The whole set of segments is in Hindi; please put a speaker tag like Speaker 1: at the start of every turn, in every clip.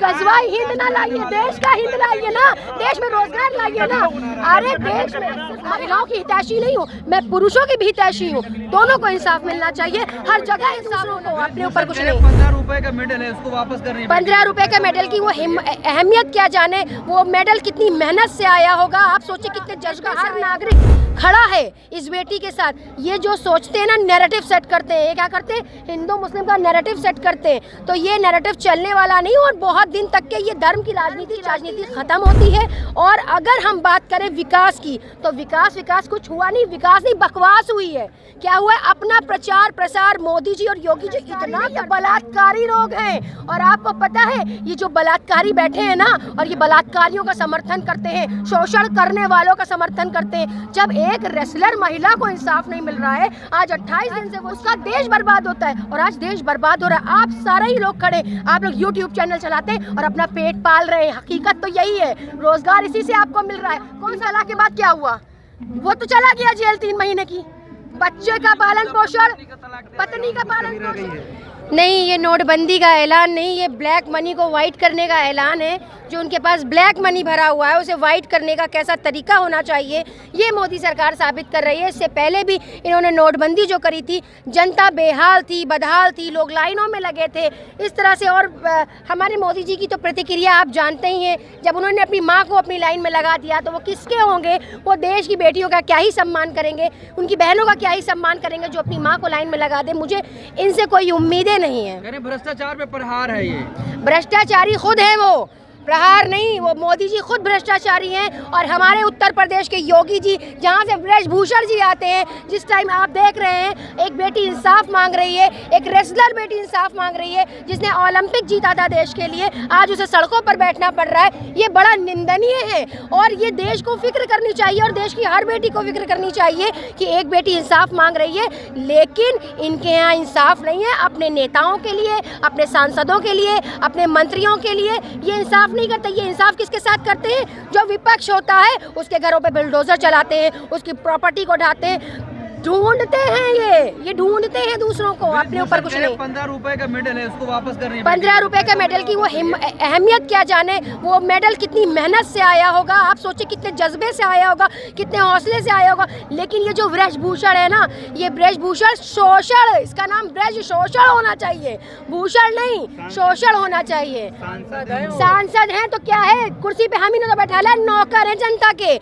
Speaker 1: गजवाई हिंद ना लाइए, देश का हिंद लाइए ना, देश में रोजगार लाइए ना। अरे देश में महिलाओं की हितैषी नहीं हूँ मैं, पुरुषों की भी हितैषी हूँ। दोनों को इंसाफ मिलना चाहिए, हर जगह इंसाफ हो, अपने ऊपर कुछ नहीं।
Speaker 2: 15 रुपए का मेडल है, उसको वापस करनी।
Speaker 1: 15 रुपए के मेडल की वो अहमियत क्या जाने, वो मेडल कितनी मेहनत से आया होगा। आप सोचिए कितने जज्बे से हर नागरिक खड़ा है इस बेटी के साथ। ये जो सोचते हैं ना, नैरेटिव सेट करते हैं, ये क्या करते हैं, हिंदू मुस्लिम का नैरेटिव सेट करते हैं। तो ये नैरेटिव चलने वाला नहीं, और बहुत दिन तक के ये धर्म की राजनीति खत्म होती है। और अगर हम बात करें विकास की, तो विकास कुछ हुआ नहीं, विकास नहीं बकवास हुई है। क्या हुआ है, अपना प्रचार प्रसार मोदी जी और योगी जी, इतना बलात्कारी लोग हैं। और आपको पता है ये जो बलात्कारी बैठे हैं ना, और ये बलात्कारियों का समर्थन करते हैं, शोषण करने वालों का समर्थन करते हैं। जब एक रेसलर महिला को इंसाफ नहीं मिल रहा है, आज 28 दिन से वो उसका देश बर्बाद होता है, और आज देश बर्बाद हो रहा है। आप सारे ही लोग खड़े, आप लोग YouTube चैनल चलाते हैं और अपना पेट पाल रहे हैं। हकीकत तो यही है, रोजगार इसी से आपको मिल रहा है। कौन सा के बाद क्या हुआ, वो तो चला गया जेल 3 महीने की। बच्चे का पालन पोषण, पत्नी का पालन पोषण नहीं, ये नोटबंदी का ऐलान नहीं, ये ब्लैक मनी को वाइट करने का ऐलान है। जो उनके पास ब्लैक मनी भरा हुआ है उसे वाइट करने का कैसा तरीका होना चाहिए, ये मोदी सरकार साबित कर रही है। इससे पहले भी इन्होंने नोटबंदी जो करी थी, जनता बेहाल थी, बदहाल थी, लोग लाइनों में लगे थे इस तरह से। और हमारे मोदी जी की तो प्रतिक्रिया आप जानते ही हैं, जब उन्होंने अपनी माँ को अपनी लाइन में लगा दिया तो वो किसके होंगे, वो देश की बेटियों का क्या ही सम्मान करेंगे, उनकी बहनों का क्या ही सम्मान करेंगे जो अपनी माँ को लाइन में लगा दे। मुझे इनसे कोई उम्मीदें नहीं है।
Speaker 2: भ्रष्टाचार पे प्रहार है ये,
Speaker 1: भ्रष्टाचारी खुद है वो, प्रहार नहीं, वो मोदी जी खुद भ्रष्टाचारी हैं। और हमारे उत्तर प्रदेश के योगी जी, जहाँ से ब्रजभूषण जी आते हैं, जिस टाइम आप देख रहे हैं एक बेटी इंसाफ मांग रही है, एक रेसलर बेटी इंसाफ मांग रही है जिसने ओलंपिक जीता था देश के लिए, आज उसे सड़कों पर बैठना पड़ रहा है। ये बड़ा निंदनीय है, और ये देश को फिक्र करनी चाहिए, और देश की हर बेटी को फिक्र करनी चाहिए कि एक बेटी इंसाफ मांग रही है। लेकिन इनके यहाँ इंसाफ नहीं है, अपने नेताओं के लिए, अपने सांसदों के लिए, अपने मंत्रियों के लिए ये इंसाफ नहीं करते। ये इंसाफ किसके साथ करते हैं, जो विपक्ष होता है उसके घरों पे बुलडोजर चलाते हैं, उसकी प्रॉपर्टी को ढाते हैं, ढूंढते हैं, ये ढूंढते हैं दूसरों को, अपने ऊपर कुछ नहीं।
Speaker 2: 15 रुपए का मेडल है, उसको वापस करनी।
Speaker 1: 15 रुपए के मेडल की वो अहमियत क्या जाने, वो मेडल कितनी मेहनत से आया होगा। आप सोचिए कितने जज्बे से आया होगा, कितने हौसले से आया होगा। लेकिन ये जो ब्रजभूषण है ना, ये ब्रजभूषण शोषण, इसका नाम ब्रज शोषण होना चाहिए, भूषण नहीं, शोषण होना चाहिए। सांसद हैं तो क्या है, कुर्सी पे हम ही तो बैठा है, नौकर है जनता के।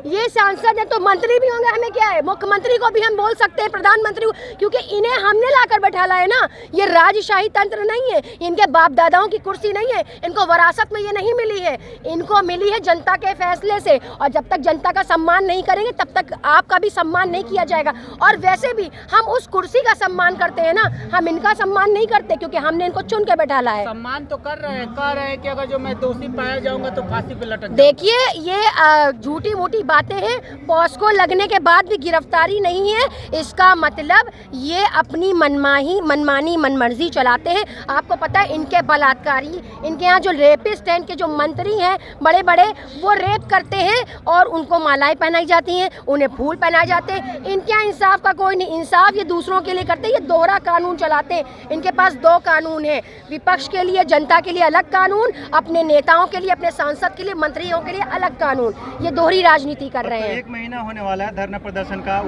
Speaker 1: ये सांसद है तो मंत्री भी होंगे, हमें क्या है, मुख्यमंत्री को भी हम बोल सकते हैं, प्रधानमंत्री को, क्योंकि इन्हें हमने लाकर बैठाला है ना। ये राजशाही तंत्र नहीं है, इनके बाप दादाओं की कुर्सी नहीं है, इनको विरासत में ये नहीं मिली है, इनको मिली है जनता के फैसले से। और जब तक जनता का सम्मान नहीं करेंगे तब तक आपका भी सम्मान नहीं किया जाएगा। और वैसे भी हम उस कुर्सी का सम्मान करते हैं ना, हम इनका सम्मान नहीं करते, क्योंकि हमने इनको चुन के बैठाला है।
Speaker 3: सम्मान तो कर रहे हैं कि अगर जो मैं दोषी पाया जाऊंगा तो फांसी पे लटक।
Speaker 1: देखिए ये झूठी मूठी बातें हैं, पॉस्को लगने के बाद भी गिरफ्तारी नहीं है, इसका मतलब ये अपनी मनमानी मनमर्जी चलाते हैं। आपको पता है इनके बलात्कारी, इनके यहाँ जो रेपिस्ट हैं, इनके जो मंत्री हैं बड़े बड़े, वो रेप करते हैं और उनको मालाएं पहनाई जाती हैं, उन्हें फूल पहनाए जाते हैं। इनके यहाँ इंसाफ का कोई नहीं, इंसाफ ये दूसरों के लिए करते हैं, ये दोहरा कानून चलाते हैं। इनके पास 2 कानून है, विपक्ष के लिए, जनता के लिए अलग कानून, अपने नेताओं के लिए, अपने सांसद के लिए, मंत्रियों के लिए अलग कानून। ये दोहरी राजनीति कर रहे हैं।
Speaker 2: 1 महीना होने वाला है धरना प्रदर्शन का।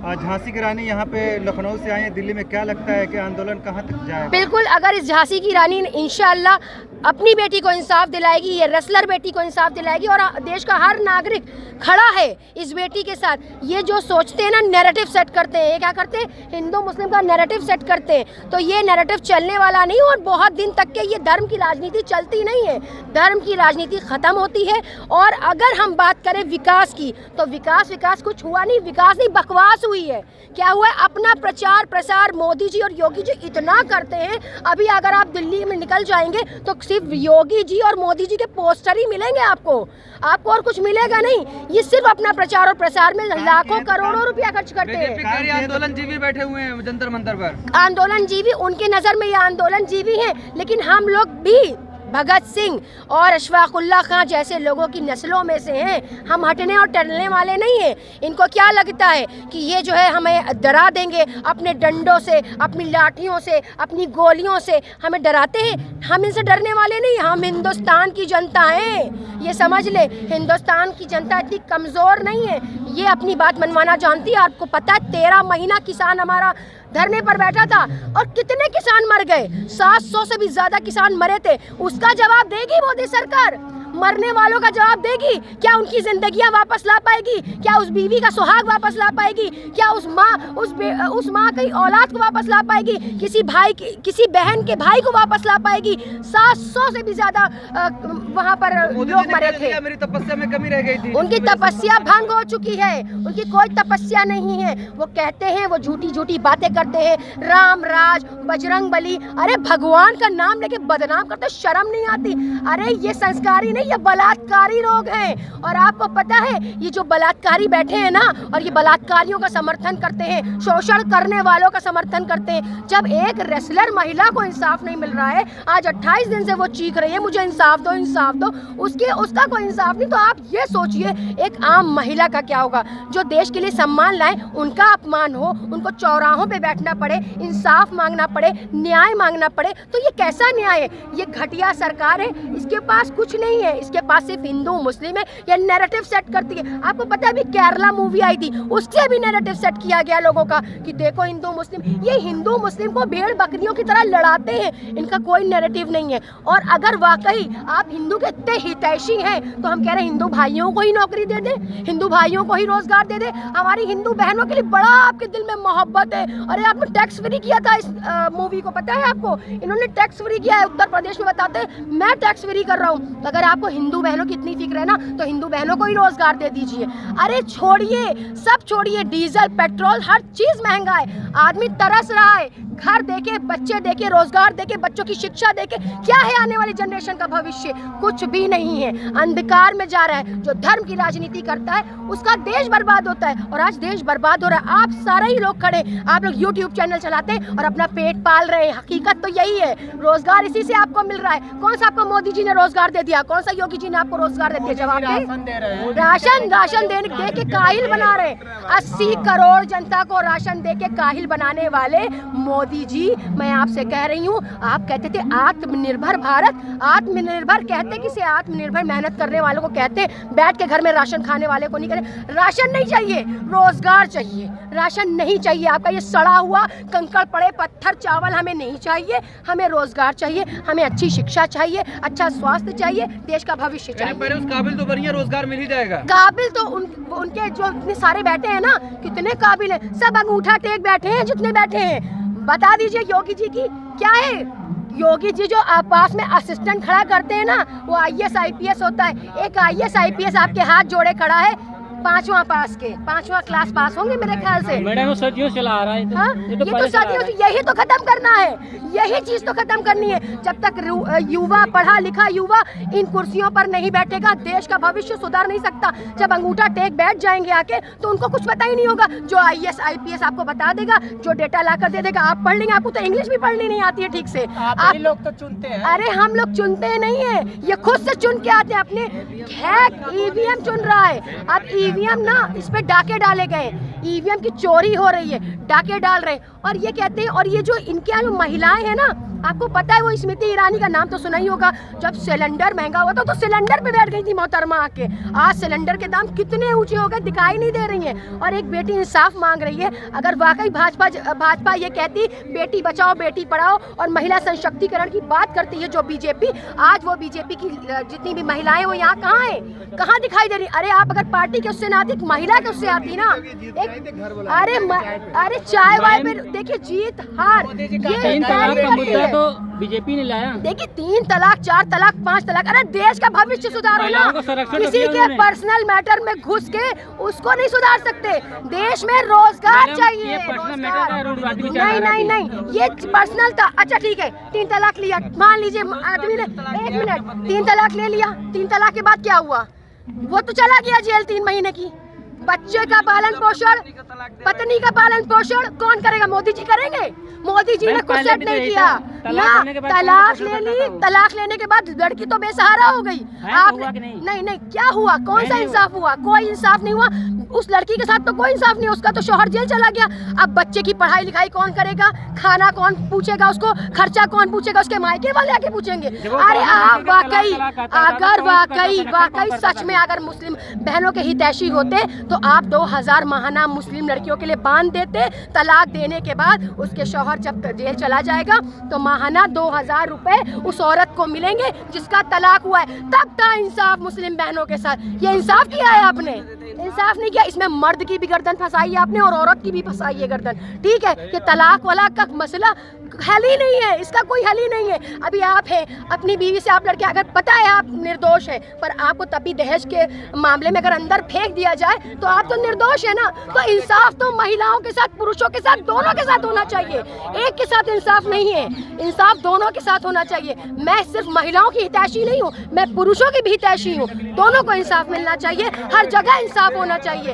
Speaker 2: झांसी की रानी यहाँ पे लखनऊ से आई है दिल्ली में, क्या लगता है कि आंदोलन कहाँ तक जाएगा? बिल्कुल, अगर इस झांसी की रानी इंशाअल्लाह अपनी बेटी को इंसाफ दिलाएगी, ये रेसलर बेटी को इंसाफ दिलाएगी, और देश का हर नागरिक खड़ा है इस बेटी के साथ। ये जो सोचते हैं ना, नैरेटिव सेट करते हैं, ये क्या करते हैं, हिंदू मुस्लिम का नैरेटिव सेट करते हैं। तो ये नैरेटिव चलने वाला नहीं, और बहुत दिन तक के ये धर्म की राजनीति चलती नहीं है, धर्म की राजनीति खत्म होती है। और अगर हम बात करें विकास की, तो विकास कुछ हुआ नहीं, विकास नहीं बकवास हुई है। क्या हुआ है, अपना प्रचार प्रसार मोदी जी और योगी जी इतना करते हैं। अभी अगर आप दिल्ली में निकल जाएंगे तो सिर्फ योगी जी और मोदी जी के पोस्टर ही मिलेंगे आपको और कुछ मिलेगा नहीं। ये सिर्फ अपना प्रचार और प्रसार में लाखों करोड़ों रुपया खर्च करते हैं। आंदोलन जीवी बैठे हुए हैं जंतर मंतर पर।
Speaker 1: आंदोलन जीवी, उनके नजर में ये आंदोलन जीवी है, लेकिन हम लोग भी भगत सिंह और अशफाकुल्ला खां जैसे लोगों की नस्लों में से हैं। हम हटने और टलने वाले नहीं हैं। इनको क्या लगता है कि ये जो है हमें डरा देंगे अपने डंडों से, अपनी लाठियों से, अपनी गोलियों से हमें डराते हैं। हम इनसे डरने वाले नहीं, हम हिंदुस्तान की जनता हैं। ये समझ ले, हिंदुस्तान की जनता इतनी कमज़ोर नहीं है, ये अपनी बात मनवाना जानती है। आपको पता है 13 महीना किसान हमारा धरने पर बैठा था और कितने किसान मर गए, 700 से भी ज़्यादा किसान मरे थे। उसका जवाब देगी मोदी सरकार? मरने वालों का जवाब देगी? क्या उनकी जिंदगियां वापस ला पाएगी? क्या उस बीवी का सुहाग वापस ला पाएगी? क्या उस माँ की औलाद को वापस ला पाएगी? किसी बहन के भाई को वापस ला पाएगी? 700 से भी ज्यादा वहाँ पर लोग मरे थे।
Speaker 3: मेरी तपस्या में कमी रह गई थी।
Speaker 1: उनकी तपस्या भंग हो चुकी है, उनकी कोई तपस्या नहीं है। वो कहते हैं, वो झूठी झूठी बातें करते हैं, राम राज, बजरंग बली। अरे भगवान का नाम लेके बदनाम करते, शर्म नहीं आती? अरे ये संस्कारी नहीं, ये बलात्कारी लोग हैं। और आपको पता है ये जो बलात्कारी बैठे हैं ना, और ये बलात्कारियों का समर्थन करते हैं, शोषण करने वालों का समर्थन करते हैं। जब एक रेसलर महिला को इंसाफ नहीं मिल रहा है, आज 28 दिन से वो चीख रही है मुझे इंसाफ दो, इंसाफ दो, उसका कोई इंसाफ नहीं, तो आप ये सोचिए एक आम महिला का क्या होगा जो देश के लिए सम्मान लाए, उनका अपमान हो, उनको चौराहों पे बैठना पड़े, इंसाफ मांगना पड़े, न्याय मांगना पड़े। तो ये कैसा न्याय है? ये घटिया सरकार है, इसके पास कुछ नहीं है, इसके पास सिर्फ हिंदू मुस्लिम है। ये नैरेटिव सेट करती है। आपको पता है अभी केरला मूवी आई थी, उससे भी नैरेटिव सेट किया गया लोगों का कि देखो हिंदू मुस्लिम, ये हिंदू मुस्लिम को भेड़ बकरियों की तरह लड़ाते हैं, इनका कोई नैरेटिव नहीं है। और अगर वाकई आप हिंदू के इतने हितैषी हैं तो हम कह रहे हैं हिंदू भाइयों को ही नौकरी दे दे, हिंदू भाइयों को ही रोजगार दे दे। हमारी हिंदू बहनों के लिए बड़ा आपके दिल में मोहब्बत है। अरे आपने टैक्स फ्री किया था इस मूवी को, पता है आपको? इन्होंने टैक्स फ्री किया है, उत्तर प्रदेश में बताते हैं मैं टैक्स फ्री कर रहा हूँ। अगर आपको हिंदू बहनों की इतनी फिक्र है ना, तो हिंदू बहनों को ही रोजगार दे दीजिए। अरे छोड़िए, सब छोड़िए, डीजल पेट्रोल हर चीज महंगा है, आदमी तरस रहा है। घर देके, बच्चे देके, रोजगार देके, बच्चों की शिक्षा देके, क्या है आने वाली जनरेशन का भविष्य? कुछ भी नहीं है, अंधकार में जा रहा है। जो धर्म की राजनीति करता है उसका देश बर्बाद होता है, और आज देश बर्बाद हो रहा है। आप सारे ही लोग खड़े, आप लोग यूट्यूब चैनल चलाते हैं और अपना पेट पाल रहे हैं। हकीकत तो यही है, रोजगार इसी से आपको मिल रहा है। कौन सा आपको मोदी जी ने रोजगार दे दिया? कौन सा योगी जी ने आपको रोजगार दे दिया? जवाब दे। राशन दे के काहिल बना रहे। 80 करोड़ जनता को राशन दे के काहिल बनाने वाले मोदी जी, मैं आपसे कह रही हूँ, आप कहते थे आत्मनिर्भर भारत, आत्मनिर्भर कहते किसे? आत्मनिर्भर मेहनत करने वालों को कहते, बैठ के घर में राशन खाने वाले को नहीं कहते। राशन नहीं चाहिए, रोजगार चाहिए। राशन नहीं चाहिए आपका ये सड़ा हुआ कंकड़ पड़े पत्थर चावल हमें नहीं चाहिए, हमें रोजगार चाहिए, हमें अच्छी शिक्षा चाहिए, अच्छा स्वास्थ्य चाहिए, देश का भविष्य चाहिए।
Speaker 3: उस काबिल तो बढ़िया रोजगार मिल ही जाएगा।
Speaker 1: काबिल तो उनके जो इतने सारे बैठे हैं ना, कितने काबिल हैं, सब अंगूठा टेक बैठे हैं जितने बैठे हैं। बता दीजिए योगी जी की क्या है? योगी जी जो पास में असिस्टेंट खड़ा करते हैं ना, वो IAS IPS होता है। एक IAS IPS आपके हाथ जोड़े खड़ा है, 5वां क्लास पास होंगे मेरे ख्याल से।
Speaker 3: मैडम सदियों चला आ रहा है।
Speaker 1: हाँ, ये तो सदियों से, यही तो खत्म करना है, यही चीज तो खत्म करनी है। जब तक युवा, पढ़ा लिखा युवा इन कुर्सियों पर नहीं बैठेगा, देश का भविष्य सुधार नहीं सकता। जब अंगूठा टेक बैठ जाएंगे आके, तो उनको कुछ पता ही नहीं होगा। जो IAS IPS आपको बता देगा, जो डेटा लाकर दे देगा, आप पढ़ लेंगे। आपको तो इंग्लिश भी पढ़नी नहीं आती है ठीक से।
Speaker 3: आप लोग तो चुनते हैं।
Speaker 1: अरे हम लोग चुनते नहीं है, ये खुद से चुन के आते हैं। अपने EVM चुन रहा है। अब EVM ना, इस पे डाके डाले गए, EVM की चोरी हो रही है, डाके डाल रहे हैं। और ये कहते हैं, और ये जो इनके यहाँ जो महिलाएं हैं ना, आपको पता है वो स्मृति ईरानी का नाम तो सुना ही होगा। जब सिलेंडर महंगा हुआ था तो सिलेंडर पे बैठ गई थी मोहतरमा आके। आज सिलेंडर के दाम कितने ऊंचे हो गए, दिखाई नहीं दे रही हैं। और एक बेटी इंसाफ मांग रही है। अगर वाकई भाजपा ये कहती बेटी बचाओ बेटी पढ़ाओ और महिला सशक्तिकरण की बात करती है जो बीजेपी, आज वो बीजेपी की जितनी भी महिलाएं वो यहाँ कहाँ है, कहाँ दिखाई दे रही? अरे आप अगर पार्टी के उससे ना आती, महिला के उससे आती ना, अरे चाय वाय पे देखिए जीत हार, ये
Speaker 3: तो बीजेपी ने लाया।
Speaker 1: देखिए 3 तलाक, 4 तलाक, 5 तलाक। अरे देश का भविष्य सुधारो ना, किसी के पर्सनल मैटर में घुस के उसको नहीं सुधार सकते। देश में रोजगार चाहिए, नहीं, ये पर्सनल था। अच्छा ठीक है, 3 तलाक लिया, मान लीजिए आदमी ने, 1 मिनट, 3 तलाक ले लिया, 3 तलाक के बाद क्या हुआ? वो तो चला गया जेल 3 महीने की, बच्चे का पालन पोषण, पत्नी का पालन पोषण कौन करेगा? मोदी जी करेंगे? मोदी जी ने कुछ सेट नहीं किया ना। तलाक लेने के बाद लड़की तो बेसहारा हो गई। आप नहीं, क्या हुआ? कौन सा इंसाफ हुआ? कोई इंसाफ नहीं हुआ। उस लड़की के साथ तो कोई इंसाफ नहीं, उसका तो शौहर जेल चला गया। अब बच्चे की पढ़ाई लिखाई कौन करेगा? खाना कौन पूछेगा उसको? खर्चा कौन पूछेगा? उसके मायके वाले आके पूछेंगे। अरे आप वाकई सच में अगर मुस्लिम बहनों के हितैषी होते तो आप 2000 माहाना मुस्लिम लड़कियों के लिए बांध देते। तलाक देने के बाद उसके शौहर जब जेल चला जाएगा तो माहाना 2000 रुपए उस औरत को मिलेंगे जिसका तलाक हुआ है। तब था इंसाफ मुस्लिम बहनों के साथ। ये इंसाफ किया है आपने? इंसाफ नहीं किया। इसमें मर्द की भी गर्दन फंसाई है आपने और औरत की भी फंसाई है गर्दन। ठीक है, ये तलाक वलाक का मसला हल ही नहीं है, इसका कोई हल ही नहीं है। अभी आप हैं अपनी बीवी से आप लड़के, अगर पता है आप निर्दोष हैं, पर आपको तभी दहेज के मामले में अगर अंदर फेंक दिया जाए तो आप तो निर्दोष है ना। तो इंसाफ तो महिलाओं के साथ, पुरुषों के साथ, दोनों के साथ होना चाहिए। एक के साथ इंसाफ नहीं है, इंसाफ दोनों के साथ होना चाहिए। मैं सिर्फ महिलाओं की हितैषी नहीं हूँ, मैं पुरुषों की भी हितैषी हूँ। दोनों को इंसाफ मिलना चाहिए, हर जगह इंसाफ होना चाहिए।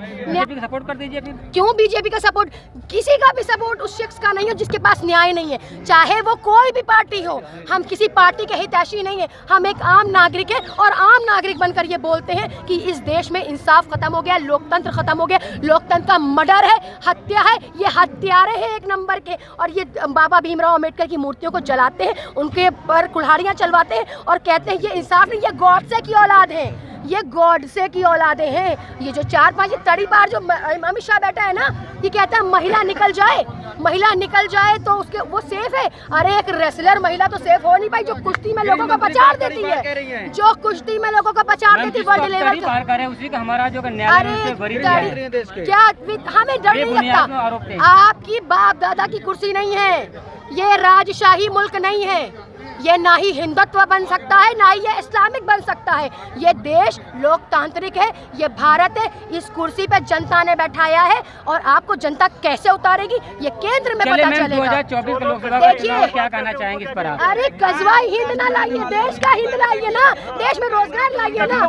Speaker 3: सपोर्ट कर दीजिए।
Speaker 1: क्यों बीजेपी का सपोर्ट? किसी का भी सपोर्ट उस शख्स का नहीं है जिसके पास न्याय नहीं है, चाहे वो कोई भी पार्टी हो। हम किसी पार्टी के हितैषी नहीं है, हम एक आम नागरिक है और आम नागरिक बनकर ये बोलते हैं कि इस देश में इंसाफ खत्म हो गया, लोकतंत्र खत्म हो गया। लोकतंत्र का मर्डर है, हत्या है, ये हत्यारे हैं एक नंबर के। और ये बाबा भीमराव अम्बेडकर की मूर्तियों को जलाते हैं, उनके पर कुल्हाड़ियाँ चलवाते हैं और कहते हैं ये इंसाफ नहीं, ये गॉडसे की औलाद है, ये गॉडसे की औलादे हैं। ये जो 4-5 तड़ी पार जो अमित शाह बैठा है ना, ये कहता है महिला निकल जाए तो उसके वो सेफ है। अरे एक रेसलर महिला तो सेफ हो नहीं पाई, जो कुश्ती में लोगों को पछाड़ देती है, जो कुश्ती में लोगों को पछाड़ देती है वर्ल्ड लेवल पे।
Speaker 3: हमारा जो
Speaker 1: क्या हमें डर नहीं लगता? आपकी बाप दादा की कुर्सी नहीं है, ये राजशाही मुल्क नहीं है, ये ना ही हिंदुत्व बन सकता है ना ही ये इस्लामिक बन सकता है। ये देश लोकतांत्रिक है, ये भारत है। इस कुर्सी पे जनता ने बैठाया है और आपको जनता कैसे उतारेगी ये केंद्र में पता चलेगा।
Speaker 3: 2024 के लोकसभा का चुनाव क्या कहना चाहेंगे इस पर आप?
Speaker 1: अरे कजवाई हिंद ना लाइए, देश का हिंद लाइए ना, देश में रोजगार लाइए ना।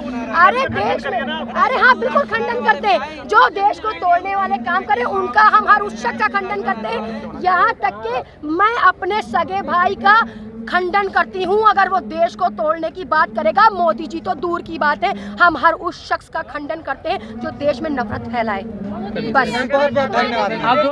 Speaker 1: अरे देश में, अरे हाँ बिल्कुल खंडन करते हैं, जो देश को तोड़ने वाले काम करे उनका हम हर उस शख्स का खंडन करते हैं। यहाँ तक कि मैं अपने सगे भाई का खंडन करती हूँ अगर वो देश को तोड़ने की बात करेगा। मोदी जी तो दूर की बात है, हम हर उस शख्स का खंडन करते हैं जो देश में नफरत फैलाए। बस।